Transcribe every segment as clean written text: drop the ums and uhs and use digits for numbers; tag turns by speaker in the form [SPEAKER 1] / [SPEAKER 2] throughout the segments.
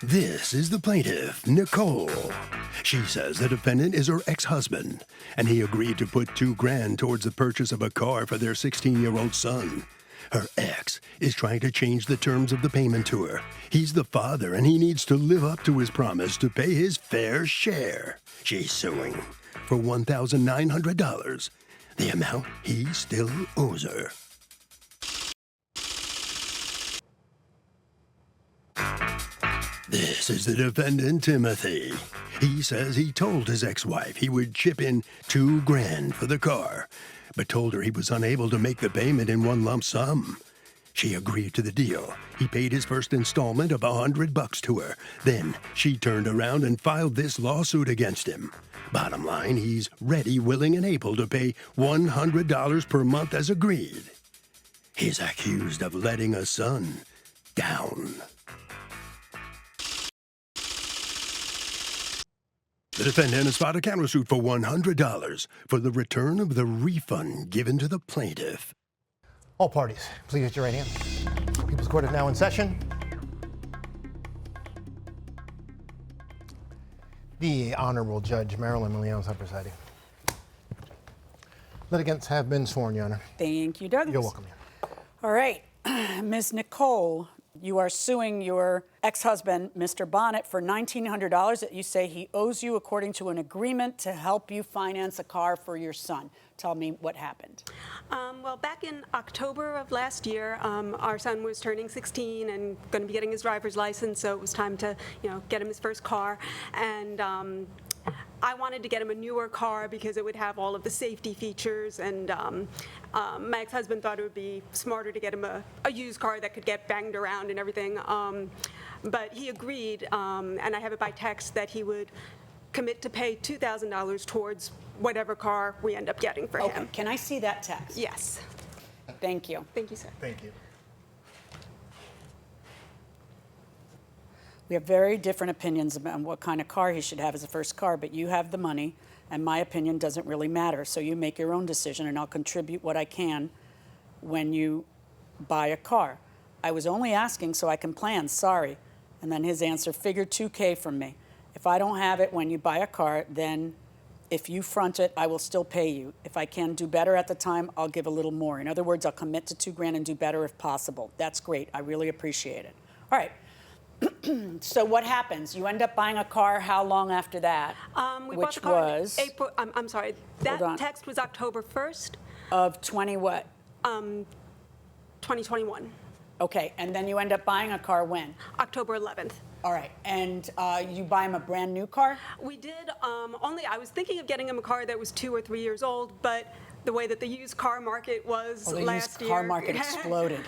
[SPEAKER 1] This is the plaintiff, Nicole. She says the defendant is her ex-husband, and he agreed to put $2,000 towards the purchase of a car for their 16-year-old son. Her ex is trying to change the terms of the payment to her. He's the father, and he needs to live up to his promise to pay his fair share. She's suing for $1,900, the amount he still owes her. This is the defendant, Timothy. He says he told his ex-wife he would chip in $2,000 for the car, but told her he was unable to make the payment in one lump sum. She agreed to the deal. He paid his first installment of $100 to her. Then she turned around and filed this lawsuit against him. Bottom line, he's ready, willing, and able to pay $100 per month as agreed. He's accused of letting a son down. The defendant has filed a countersuit for $100 for the return of the refund given to the plaintiff.
[SPEAKER 2] All parties, please raise your right hand. People's Court is now in session. The Honorable Judge Marilyn Milian is presiding. Litigants have been sworn, Your Honor.
[SPEAKER 3] Thank you, Douglas.
[SPEAKER 2] You're welcome.
[SPEAKER 3] All right, Ms. Nicole, you are suing your ex-husband, Mr. Bonnet, for $1,900 that you say he owes you according to an agreement to help you finance a car for your son. Tell me what happened.
[SPEAKER 4] Well, back in October of last year, our son was turning 16 and going to be getting his driver's license, so it was time to, get him his first car. And I wanted to get him a newer car because it would have all of the safety features, and my ex-husband thought it would be smarter to get him a used car that could get banged around and everything. But he agreed, and I have it by text, that he would commit to pay $2,000 towards whatever car we end up getting for him.
[SPEAKER 3] Can I see that text?
[SPEAKER 4] Yes.
[SPEAKER 3] Thank you.
[SPEAKER 4] Thank you, sir.
[SPEAKER 2] Thank you.
[SPEAKER 3] We have very different opinions about what kind of car he should have as a first car, but you have the money, and my opinion doesn't really matter. So you make your own decision, and I'll contribute what I can when you buy a car. I was only asking so I can plan, sorry. And then his answer, figure $2,000 from me. If I don't have it when you buy a car, then if you front it, I will still pay you. If I can do better at the time, I'll give a little more. In other words, I'll commit to $2,000 and do better if possible. That's great. I really appreciate it. All right. So what happens? You end up buying a car. How long after that?
[SPEAKER 4] We
[SPEAKER 3] Which
[SPEAKER 4] bought the car
[SPEAKER 3] was
[SPEAKER 4] in April. I'm sorry. That text was October 1st.
[SPEAKER 3] Of 20 what?
[SPEAKER 4] 2021.
[SPEAKER 3] Okay, and then you end up buying a car when?
[SPEAKER 4] October 11th.
[SPEAKER 3] All right, and you buy him a brand new car?
[SPEAKER 4] We did. Only I was thinking of getting him a car that was 2 or 3 years old, but the way that the used car market was
[SPEAKER 3] the
[SPEAKER 4] last
[SPEAKER 3] used
[SPEAKER 4] year,
[SPEAKER 3] car market exploded.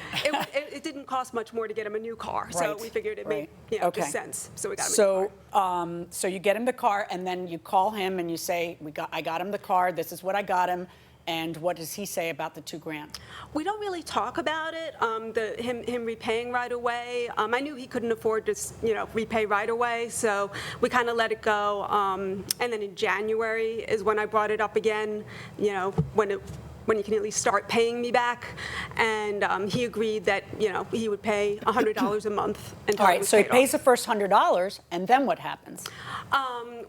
[SPEAKER 4] it didn't cost much more to get him a new car, so we figured it made just sense. So we got him a new car.
[SPEAKER 3] So you get him the car, and then you call him and you say, I got him the car. This is what I got him. And what does he say about the $2,000?
[SPEAKER 4] We don't really talk about it. Him repaying right away. I knew he couldn't afford to, repay right away, so we kind of let it go. And then in January is when I brought it up again. When you can at least start paying me back, and he agreed that he would pay $100 a month.
[SPEAKER 3] All right, so he pays the first $100, and then what happens?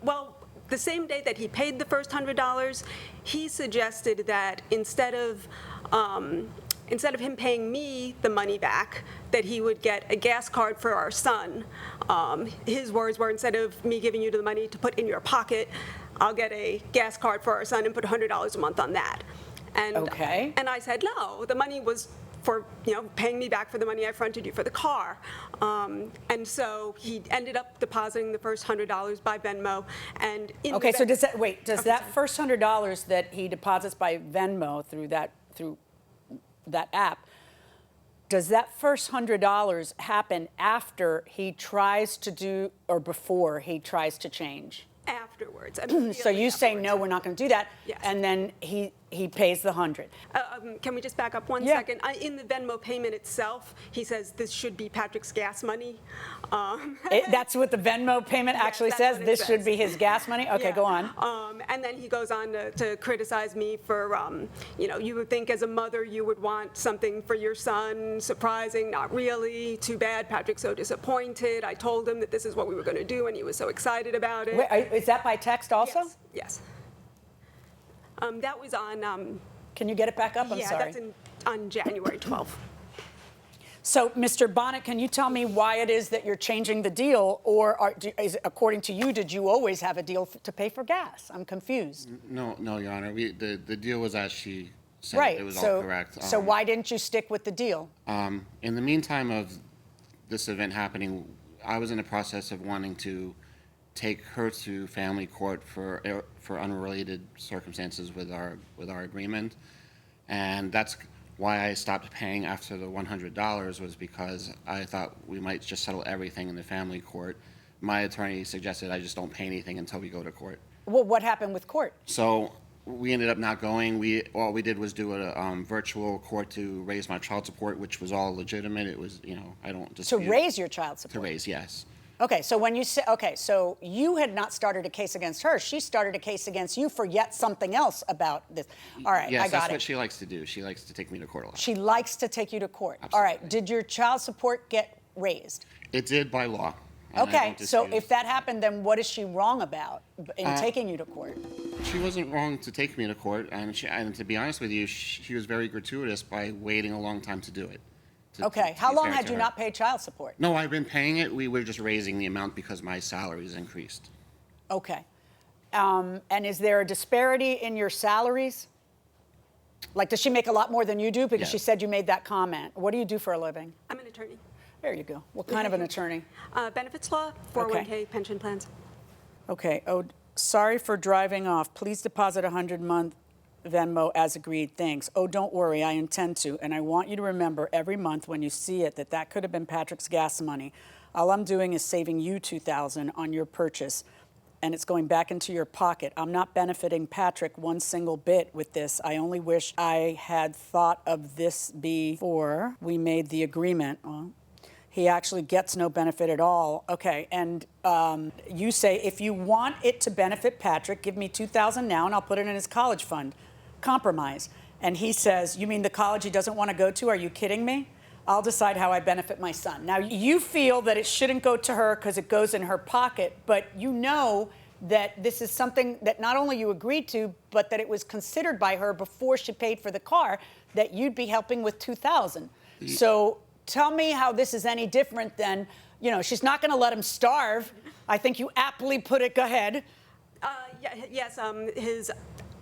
[SPEAKER 4] Well, the same day that he paid the first $100, he suggested that instead of him paying me the money back, that he would get a gas card for our son. His words were, instead of me giving you the money to put in your pocket, I'll get a gas card for our son and put $100 a month on that. And, and I said, no, the money was for paying me back for the money I fronted you for the car. And so he ended up depositing the first $100 by Venmo. And
[SPEAKER 3] so does that first $100 that he deposits by Venmo through that app, does that first $100 happen after he tries to do or before he tries to change?
[SPEAKER 4] Afterwards.
[SPEAKER 3] So you say, no, we're not going to do that.
[SPEAKER 4] Yes.
[SPEAKER 3] And then he he pays the 100.
[SPEAKER 4] Can we just back up one
[SPEAKER 3] Yeah.
[SPEAKER 4] second? In the Venmo payment itself, he says this should be Patrick's gas money.
[SPEAKER 3] That's what the Venmo payment actually
[SPEAKER 4] that's
[SPEAKER 3] says?
[SPEAKER 4] what it
[SPEAKER 3] This should
[SPEAKER 4] says.
[SPEAKER 3] be his gas money? Okay,
[SPEAKER 4] Yeah.
[SPEAKER 3] go on.
[SPEAKER 4] And then he goes on to criticize me for, you would think as a mother you would want something for your son, surprising, not really, too bad, Patrick's so disappointed. I told him that this is what we were going to do, and he was so excited about it.
[SPEAKER 3] Wait, is that by text also?
[SPEAKER 4] Yes. That was on,
[SPEAKER 3] Can you get it back up? I'm
[SPEAKER 4] yeah,
[SPEAKER 3] sorry.
[SPEAKER 4] that's on January 12th.
[SPEAKER 3] So, Mr. Bonnet, can you tell me why it is that you're changing the deal, or according to you, did you always have a deal to pay for gas? I'm confused.
[SPEAKER 5] No, Your Honor. The deal was as she said.
[SPEAKER 3] Right.
[SPEAKER 5] It was
[SPEAKER 3] so,
[SPEAKER 5] all correct.
[SPEAKER 3] So why didn't you stick with the deal?
[SPEAKER 5] In the meantime of this event happening, I was in the process of wanting to take her to family court for unrelated circumstances with our agreement, and that's why I stopped paying after the $100 was because I thought we might just settle everything in the family court. My attorney suggested I just don't pay anything until we go to court.
[SPEAKER 3] Well, what happened with court?
[SPEAKER 5] So we ended up not going. All we did was do a virtual court to raise my child support, which was all legitimate. It was, I don't
[SPEAKER 3] To
[SPEAKER 5] dispute.
[SPEAKER 3] raise your child support?
[SPEAKER 5] To raise, yes.
[SPEAKER 3] Okay, so when you say, so you had not started a case against her. She started a case against you for yet something else about this. All right,
[SPEAKER 5] Yes,
[SPEAKER 3] I got
[SPEAKER 5] that's
[SPEAKER 3] it.
[SPEAKER 5] what she likes to do. She likes to take me to court a lot.
[SPEAKER 3] She likes to take you to court. All right,
[SPEAKER 5] Absolutely.
[SPEAKER 3] did your child support get raised?
[SPEAKER 5] It did by law. and I
[SPEAKER 3] Okay,
[SPEAKER 5] don't
[SPEAKER 3] so
[SPEAKER 5] dispute.
[SPEAKER 3] if that happened, then what is she wrong about in taking you to court?
[SPEAKER 5] She wasn't wrong to take me to court, and to be honest with you, she was very gratuitous by waiting a long time to do it.
[SPEAKER 3] Okay, how long had you not paid child support?
[SPEAKER 5] No, I've been paying it. We were just raising the amount because my salaries increased.
[SPEAKER 3] Okay. And is there a disparity in your salaries? Like, does she make a lot more than you do? Because she
[SPEAKER 5] Yes.
[SPEAKER 3] said you made that comment. What do you do for a living?
[SPEAKER 4] I'm an attorney.
[SPEAKER 3] There you go. What kind of an attorney?
[SPEAKER 4] Benefits law, 401k, pension plans.
[SPEAKER 3] Okay. Oh, sorry for driving off. Please deposit $100 Venmo as agreed. Thanks. Oh, don't worry. I intend to. And I want you to remember every month when you see it that could have been Patrick's gas money. All I'm doing is saving you $2,000 on your purchase, and it's going back into your pocket. I'm not benefiting Patrick one single bit with this. I only wish I had thought of this before we made the agreement. Well, he actually gets no benefit at all. Okay, and you say, if you want it to benefit Patrick, give me $2,000 now and I'll put it in his college fund. Compromise. And he says, you mean the college he doesn't want to go to? Are you kidding me? I'll decide how I benefit my son. Now, you feel that it shouldn't go to her because it goes in her pocket, but you know that this is something that not only you agreed to, but that it was considered by her before she paid for the car, that you'd be helping with $2,000. So tell me how this is any different than, she's not going to let him starve. I think you aptly put it. Go ahead.
[SPEAKER 4] Yes,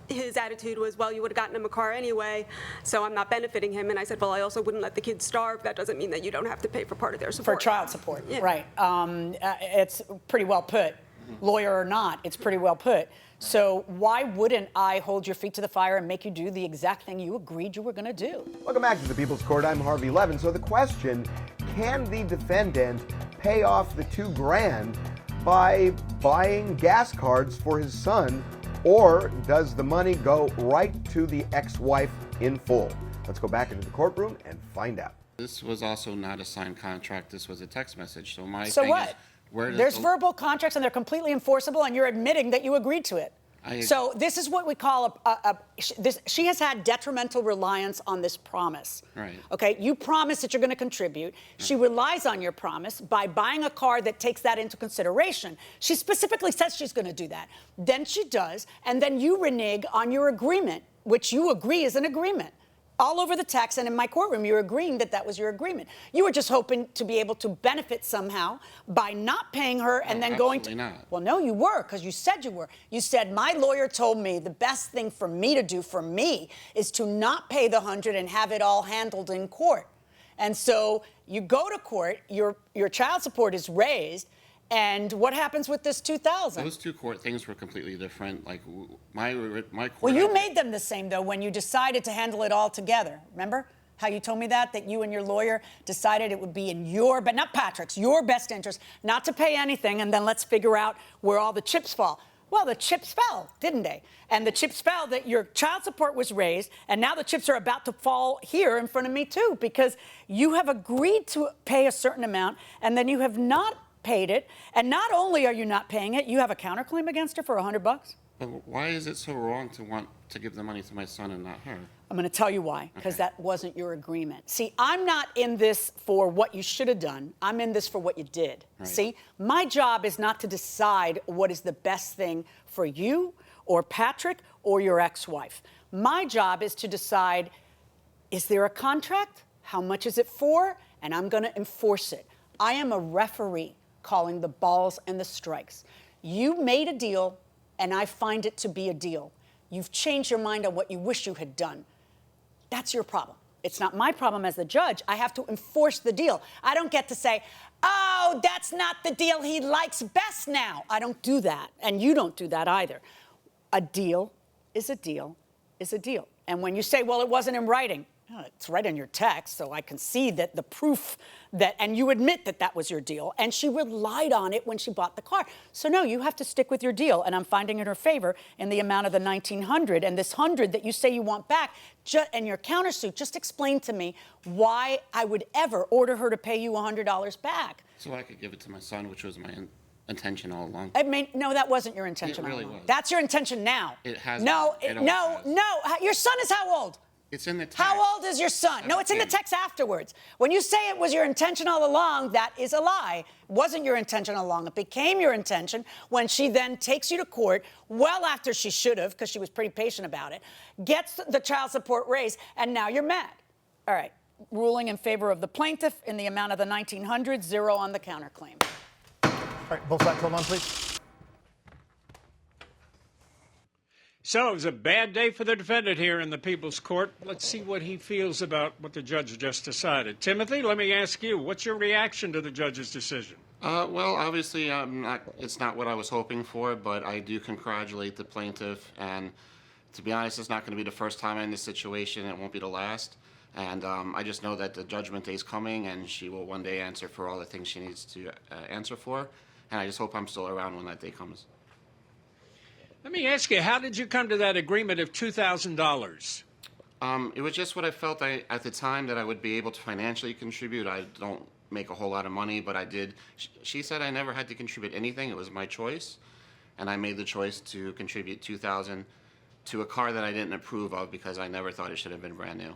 [SPEAKER 4] his attitude was, well, you would have gotten him a car anyway, so I'm not benefiting him. And I said, well, I also wouldn't let the kids starve. That doesn't mean that you don't have to pay for part of their support.
[SPEAKER 3] For child support,
[SPEAKER 4] Yeah.
[SPEAKER 3] right. It's pretty well put. Lawyer or not, it's pretty well put. So why wouldn't I hold your feet to the fire and make you do the exact thing you agreed you were going to do?
[SPEAKER 6] Welcome back to the People's Court. I'm Harvey Levin. So the question, can the defendant pay off the $2,000 by buying gas cards for his son, or does the money go right to the ex-wife in full? Let's go back into the courtroom and find out.
[SPEAKER 5] This was also not a signed contract. This was a text message. So my
[SPEAKER 3] So
[SPEAKER 5] thing
[SPEAKER 3] what?
[SPEAKER 5] is, where does
[SPEAKER 3] There's
[SPEAKER 5] the-
[SPEAKER 3] verbal contracts and they're completely enforceable, and you're admitting that you agreed to it. So this is what we call she has had detrimental reliance on this promise.
[SPEAKER 5] Right.
[SPEAKER 3] Okay, you promise that you're going to contribute. She relies on your promise by buying a car that takes that into consideration. She specifically says she's going to do that. Then she does, and then you renege on your agreement, which you agree is an agreement. All over the text and in my courtroom, you're agreeing that that was your agreement. You were just hoping to be able to benefit somehow by not paying her and then going to...
[SPEAKER 5] absolutely not.
[SPEAKER 3] Well, no, you were, because you said you were. You said, my lawyer told me the best thing for me to do for me is to not pay the $100 and have it all handled in court. And so you go to court, your child support is raised, and what happens with this $2,000?
[SPEAKER 5] Those two court things were completely different. Like my court.
[SPEAKER 3] Well, you made them the same, though, when you decided to handle it all together. Remember how you told me that you and your lawyer decided it would be in your, but not Patrick's, your best interest, not to pay anything, and then let's figure out where all the chips fall. Well, the chips fell, didn't they? And the chips fell that your child support was raised, and now the chips are about to fall here in front of me, too, because you have agreed to pay a certain amount, and then you have not paid it. And not only are you not paying it, you have a counterclaim against her for $100.
[SPEAKER 5] But why is it so wrong to want to give the money to my son and not her?
[SPEAKER 3] I'm going to tell you why, because
[SPEAKER 5] Okay.
[SPEAKER 3] that wasn't your agreement. See, I'm not in this for what you should have done. I'm in this for what you did.
[SPEAKER 5] Right.
[SPEAKER 3] See, my job is not to decide what is the best thing for you or Patrick or your ex-wife. My job is to decide, is there a contract? How much is it for? And I'm going to enforce it. I am a referee calling the balls and the strikes. You made a deal, and I find it to be a deal. You've changed your mind on what you wish you had done. That's your problem. It's not my problem as the judge. I have to enforce the deal. I don't get to say, oh, that's not the deal he likes best now. I don't do that, and you don't do that either. A deal is a deal is a deal. And when you say, well, it wasn't in writing, it's right in your text, so I can see that the proof that, and you admit that that was your deal, and she relied on it when she bought the car. So no, you have to stick with your deal, and I'm finding in her favor in the amount of the $1,900, and this $100 that you say you want back, and your countersuit. Just explain to me why I would ever order her to pay you $100 back.
[SPEAKER 5] So I could give it to my son, which was my intention all along.
[SPEAKER 3] I mean, no, that wasn't your intention.
[SPEAKER 5] It really
[SPEAKER 3] all along.
[SPEAKER 5] was.
[SPEAKER 3] That's your intention now.
[SPEAKER 5] It has.
[SPEAKER 3] No,
[SPEAKER 5] It always
[SPEAKER 3] no,
[SPEAKER 5] has.
[SPEAKER 3] no. Your son is how old?
[SPEAKER 5] It's in the text.
[SPEAKER 3] How old is your son? No, it's in the
[SPEAKER 5] 17.
[SPEAKER 3] text afterwards. When you say it was your intention all along, that is a lie. It wasn't your intention all along. It became your intention when she then takes you to court, well after she should have, because she was pretty patient about it, gets the child support raised, and now you're mad. All right. Ruling in favor of the plaintiff in the amount of the $1,900, 0 on the counterclaim.
[SPEAKER 2] All right, both sides, hold on, please.
[SPEAKER 7] So it was a bad day for the defendant here in the People's Court. Let's see what he feels about what the judge just decided. Timothy, let me ask you, what's your reaction to the judge's decision?
[SPEAKER 5] Well, obviously, it's not what I was hoping for, but I do congratulate the plaintiff. And to be honest, it's not going to be the first time I'm in this situation. It won't be the last. And I just know that the judgment day is coming, and she will one day answer for all the things she needs to answer for. And I just hope I'm still around when that day comes.
[SPEAKER 7] Let me ask you, how did you come to that agreement of $2,000?
[SPEAKER 5] It was just what I felt at the time that I would be able to financially contribute. I don't make a whole lot of money, but I did. She said I never had to contribute anything. It was my choice. And I made the choice to contribute $2,000 to a car that I didn't approve of because I never thought it should have been brand new.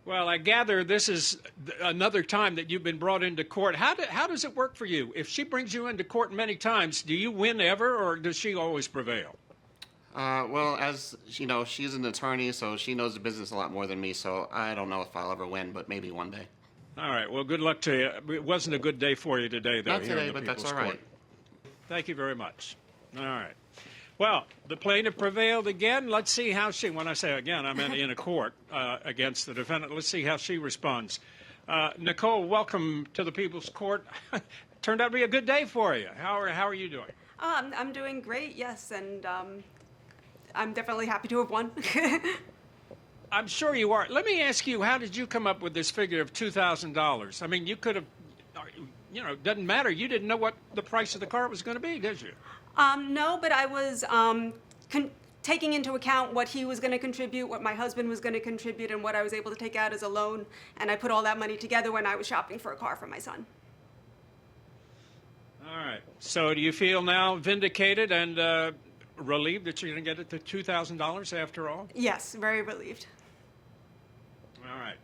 [SPEAKER 7] Well, I gather this is another time that you've been brought into court. How does it work for you? If she brings you into court many times, do you win ever, or does she always prevail?
[SPEAKER 5] Well, as you know, she's an attorney, so she knows the business a lot more than me, so I don't know if I'll ever win, but maybe one day.
[SPEAKER 7] All right, well, good luck to you. It wasn't a good day for you today, though.
[SPEAKER 5] Not
[SPEAKER 7] here
[SPEAKER 5] today,
[SPEAKER 7] in the
[SPEAKER 5] but that's
[SPEAKER 7] People's
[SPEAKER 5] all right.
[SPEAKER 7] Court. Thank you very much. All right. Well, the plaintiff prevailed again. Let's see how she, when I say again, I meant in a court against the defendant. Let's see how she responds. Nicole, welcome to the People's Court. Turned out to be a good day for you. How are you doing?
[SPEAKER 4] I'm doing great, yes, and I'm definitely happy to have won.
[SPEAKER 7] I'm sure you are. Let me ask you, how did you come up with this figure of $2,000? I mean, you could have, you know, it doesn't matter. You didn't know what the price of the car was going to be, did you?
[SPEAKER 4] No, but I was taking into account what he was going to contribute, what my husband was going to contribute, and what I was able to take out as a loan, and I put all that money together when I was shopping for a car for my son.
[SPEAKER 7] All right. So do you feel now vindicated and relieved that you're going to get it to $2,000 after all?
[SPEAKER 4] Yes, very relieved.
[SPEAKER 7] All right.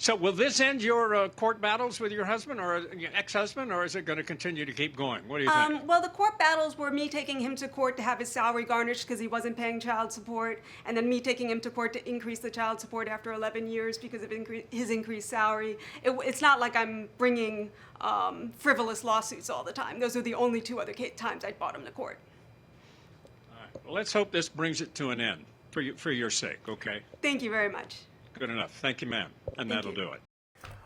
[SPEAKER 7] So will this end your court battles with your husband or your ex-husband, or is it going to continue to keep going? What do you think?
[SPEAKER 4] Well, the court battles were me taking him to court to have his salary garnished because he wasn't paying child support, and then me taking him to court to increase the child support after 11 years because of his increased salary. It's not like I'm bringing frivolous lawsuits all the time. Those are the only two other times I brought him to court.
[SPEAKER 7] All right. Well, let's hope this brings it to an end for your sake, okay?
[SPEAKER 4] Thank you very much.
[SPEAKER 7] Good enough. Thank you, ma'am. And that'll do it.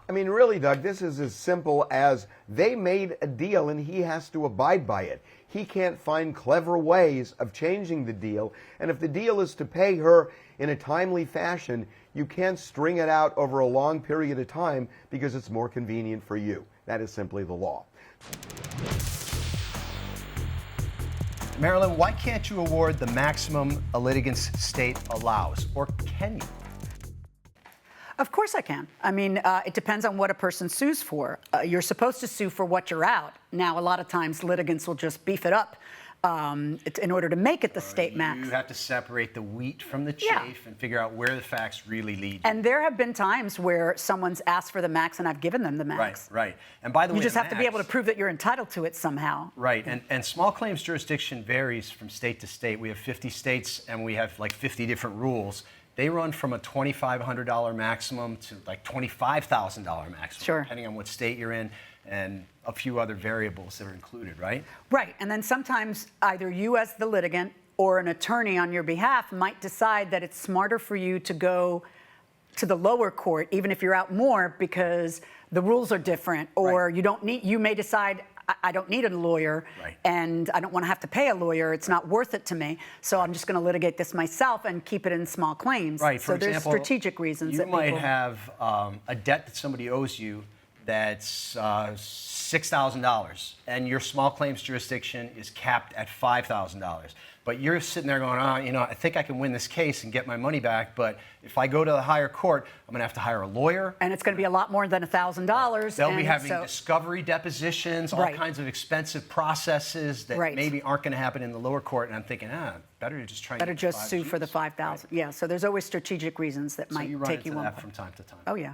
[SPEAKER 6] I mean, really, Doug, this is as simple as they made a deal and he has to abide by it. He can't find clever ways of changing the deal. And if the deal is to pay her in a timely fashion, you can't string it out over a long period of time because it's more convenient for you. That is simply the law.
[SPEAKER 2] Marilyn, why can't you award the maximum a litigant's state allows? Or can you?
[SPEAKER 3] Of course I can. I mean, it depends on what a person sues for. You're supposed to sue for what you're out. Now, a lot of times litigants will just beef it up in order to make it the state max.
[SPEAKER 2] You have to separate the wheat from the chaff
[SPEAKER 3] Yeah.
[SPEAKER 2] and figure out where the facts really lead you.
[SPEAKER 3] And there have been times where someone's asked for the max and I've given them the max.
[SPEAKER 2] Right. And by the way,
[SPEAKER 3] You just
[SPEAKER 2] the
[SPEAKER 3] have to be able to
[SPEAKER 2] max-
[SPEAKER 3] prove that you're entitled to it somehow.
[SPEAKER 2] Right, and small claims jurisdiction varies from state to state. We have 50 states and we have like 50 different rules. They run from a $2,500 maximum to like $25,000 maximum,
[SPEAKER 3] Sure.
[SPEAKER 2] depending on what state you're in and a few other variables that are included, right?
[SPEAKER 3] Right, and then sometimes either you as the litigant or an attorney on your behalf might decide that it's smarter for you to go to the lower court, even if you're out more, because the rules are different, or
[SPEAKER 2] Right.
[SPEAKER 3] you may decide, I don't need a lawyer,
[SPEAKER 2] Right.
[SPEAKER 3] and I don't want to have to pay a lawyer. It's not worth it to me, so I'm just going to litigate this myself and keep it in small claims.
[SPEAKER 2] Right,
[SPEAKER 3] So
[SPEAKER 2] for
[SPEAKER 3] there's
[SPEAKER 2] example,
[SPEAKER 3] strategic reasons
[SPEAKER 2] you
[SPEAKER 3] that
[SPEAKER 2] might
[SPEAKER 3] people
[SPEAKER 2] have a debt that somebody owes you that's $6,000, and your small claims jurisdiction is capped at $5,000. But you're sitting there going, I think I can win this case and get my money back, but if I go to the higher court, I'm going to have to hire a lawyer.
[SPEAKER 3] and it's going to be a lot more than $1,000.
[SPEAKER 2] They'll be
[SPEAKER 3] and
[SPEAKER 2] having
[SPEAKER 3] so-
[SPEAKER 2] discovery depositions, all
[SPEAKER 3] Right.
[SPEAKER 2] kinds of expensive processes that
[SPEAKER 3] Right.
[SPEAKER 2] maybe aren't going to happen in the lower court. And I'm thinking, better to just try and
[SPEAKER 3] Better
[SPEAKER 2] get
[SPEAKER 3] just sue for the
[SPEAKER 2] $5,000.
[SPEAKER 3] 5,000. Yeah, so there's always strategic reasons that
[SPEAKER 2] So
[SPEAKER 3] might
[SPEAKER 2] you run
[SPEAKER 3] take
[SPEAKER 2] into
[SPEAKER 3] you one
[SPEAKER 2] that
[SPEAKER 3] way.
[SPEAKER 2] from time to time.
[SPEAKER 3] Oh, yeah.